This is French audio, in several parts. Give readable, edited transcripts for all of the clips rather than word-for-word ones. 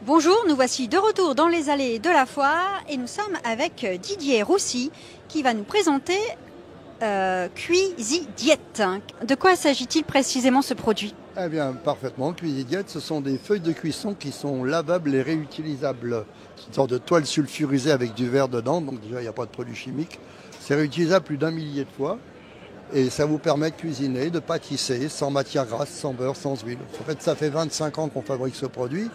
Bonjour, nous voici de retour dans les allées de la foire et nous sommes avec Didier Roussy qui va nous présenter Cuisidiète. De quoi s'agit-il précisément ce produit? Eh bien, parfaitement. Cuisidiète, ce sont des feuilles de cuisson qui sont lavables et réutilisables. C'est une sorte de toile sulfurisée avec du verre dedans, donc déjà il n'y a pas de produits chimiques. C'est réutilisable plus d'un millier de fois et ça vous permet de cuisiner, de pâtisser sans matière grasse, sans beurre, sans huile. En fait, ça fait 25 ans qu'on fabrique ce produit.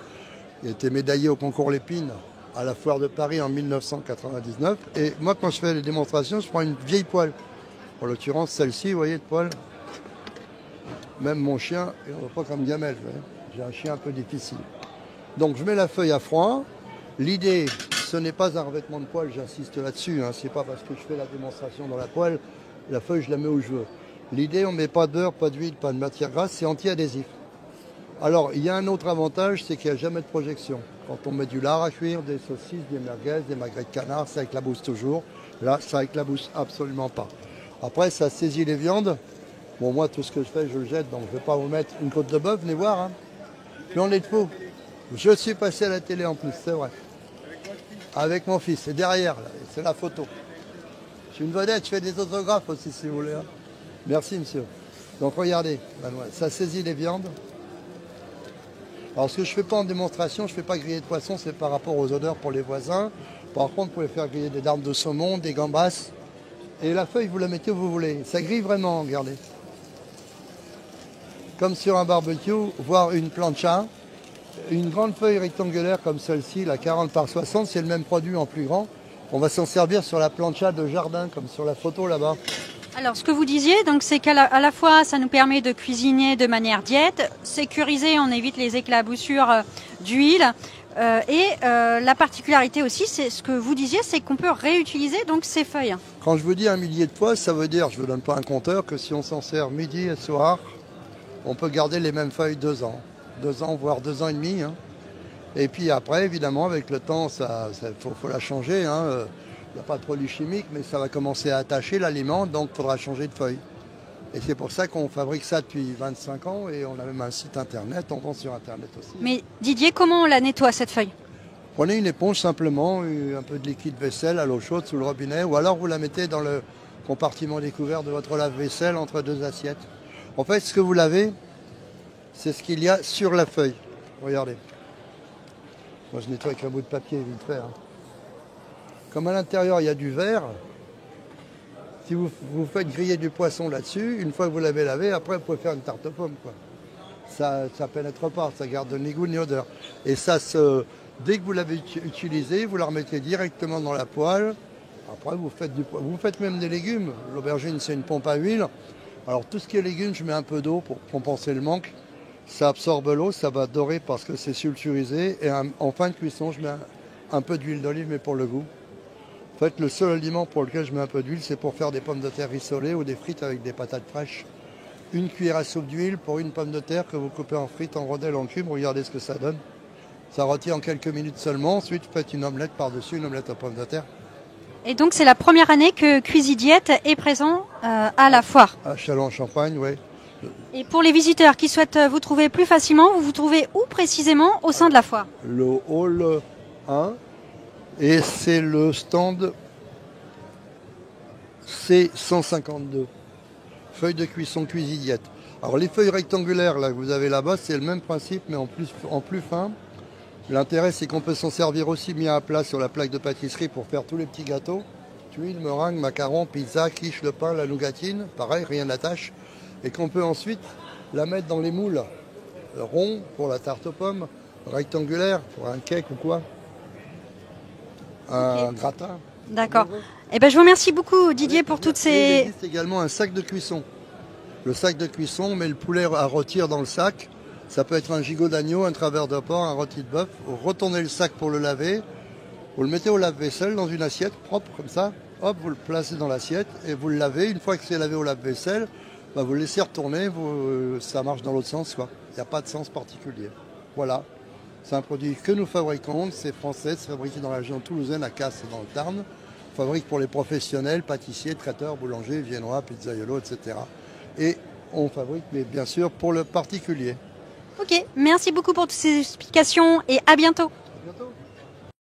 Il a été médaillé au concours Lépine à la foire de Paris en 1999. Et moi, quand je fais les démonstrations, je prends une vieille poêle. En l'occurrence, celle-ci, vous voyez, de poêle. Même mon chien, il n'en va pas comme gamelle. J'ai un chien un peu difficile. Donc, je mets la feuille à froid. L'idée, ce n'est pas un revêtement de poêle, j'insiste là-dessus. Ce n'est pas parce que je fais la démonstration dans la poêle, la feuille, je la mets où je veux. L'idée, on ne met pas de beurre, pas d'huile, pas de matière grasse, c'est anti-adhésif. Alors, il y a un autre avantage, c'est qu'il n'y a jamais de projection. Quand on met du lard à cuire, des saucisses, des merguez, des magrets de canard, ça éclabousse toujours. Là, ça éclabousse absolument pas. Après, ça saisit les viandes. Bon, moi, tout ce que je fais, je le jette, donc je ne vais pas vous mettre une côte de bœuf, venez voir. Puis on est de faux. Je suis passé à la télé en plus, c'est vrai. Avec mon fils, c'est derrière, là, c'est la photo. Je suis une vedette, je fais des autographes aussi, si vous voulez. Merci, monsieur. Donc, regardez, ça saisit les viandes. Alors ce que je ne fais pas en démonstration, je ne fais pas griller de poisson, c'est par rapport aux odeurs pour les voisins. Par contre, vous pouvez faire griller des dents de saumon, des gambas. Et la feuille, vous la mettez où vous voulez. Ça grille vraiment, regardez. Comme sur un barbecue, voire une plancha. Une grande feuille rectangulaire comme celle-ci, la 40 par 60, c'est le même produit en plus grand. On va s'en servir sur la plancha de jardin, comme sur la photo là-bas. Alors, ce que vous disiez, donc, c'est qu'à la fois, ça nous permet de cuisiner de manière diète, sécurisé, on évite les éclaboussures d'huile. La particularité aussi, c'est ce que vous disiez, c'est qu'on peut réutiliser donc ces feuilles. Quand je vous dis un millier de fois, ça veut dire, je ne vous donne pas un compteur, que si on s'en sert midi et soir, on peut garder les mêmes feuilles 2 ans. 2 ans, voire 2 ans et demi. Et puis après, évidemment, avec le temps, faut la changer. Il n'y a pas de produits chimiques, mais ça va commencer à attacher l'aliment, donc il faudra changer de feuille. Et c'est pour ça qu'on fabrique ça depuis 25 ans et on a même un site internet, on vend sur internet aussi. Mais Didier, comment on la nettoie cette feuille? Prenez une éponge simplement, un peu de liquide vaisselle à l'eau chaude sous le robinet, ou alors vous la mettez dans le compartiment découvert de votre lave-vaisselle entre 2 assiettes. En fait, ce que vous lavez, c'est ce qu'il y a sur la feuille. Regardez. Moi, je nettoie avec un bout de papier vite fait. Comme à l'intérieur, il y a du verre, si vous faites griller du poisson là-dessus, une fois que vous l'avez lavé, après, vous pouvez faire une tarte aux pommes, quoi. Ça ne pénètre pas, ça garde ni goût ni odeur. Et ça, dès que vous l'avez utilisé, vous la remettez directement dans la poêle. Après, vous faites même des légumes. L'aubergine, c'est une pompe à huile. Alors, tout ce qui est légumes, je mets un peu d'eau pour compenser le manque. Ça absorbe l'eau, ça va dorer parce que c'est sulfurisé. Et en fin de cuisson, je mets un peu d'huile d'olive, mais pour le goût. En fait, le seul aliment pour lequel je mets un peu d'huile, c'est pour faire des pommes de terre rissolées ou des frites avec des patates fraîches. Une cuillère à soupe d'huile pour une pomme de terre que vous coupez en frites, en rondelles, en cubes. Regardez ce que ça donne. Ça retient en quelques minutes seulement. Ensuite, faites une omelette par-dessus, une omelette aux pommes de terre. Et donc, c'est la première année que Cuisidiète est présent à la foire. À Châlons-en-Champagne, oui. Et pour les visiteurs qui souhaitent vous trouver plus facilement, vous vous trouvez où précisément au sein de la foire? Le hall 1. Et c'est le stand C152. Feuilles de cuisson Cuisidiète. Alors les feuilles rectangulaires là, que vous avez là-bas, c'est le même principe, mais en plus fin. L'intérêt, c'est qu'on peut s'en servir aussi bien à plat sur la plaque de pâtisserie pour faire tous les petits gâteaux. Tuiles, meringues, macarons, pizza, quiche, le pain, la nougatine. Pareil, rien n'attache. Et qu'on peut ensuite la mettre dans les moules. Rond pour la tarte aux pommes, rectangulaire pour un cake ou quoi. Un gratin. D'accord. Eh ben, je vous remercie beaucoup Didier pour toutes ces... Il existe également un sac de cuisson. Le sac de cuisson, on met le poulet à rôtir dans le sac. Ça peut être un gigot d'agneau, un travers de porc, un rôti de bœuf. Vous retournez le sac pour le laver. Vous le mettez au lave-vaisselle dans une assiette propre comme ça. Hop, vous le placez dans l'assiette et vous le lavez. Une fois que c'est lavé au lave-vaisselle, vous le laissez retourner. Ça marche dans l'autre sens, quoi. Il n'y a pas de sens particulier. Voilà. C'est un produit que nous fabriquons, c'est français, c'est fabriqué dans la région toulousaine, à Castres, dans le Tarn. On fabrique pour les professionnels, pâtissiers, traiteurs, boulangers, viennois, pizzaiolos, etc. Et on fabrique, mais bien sûr, pour le particulier. Ok, merci beaucoup pour toutes ces explications et à bientôt.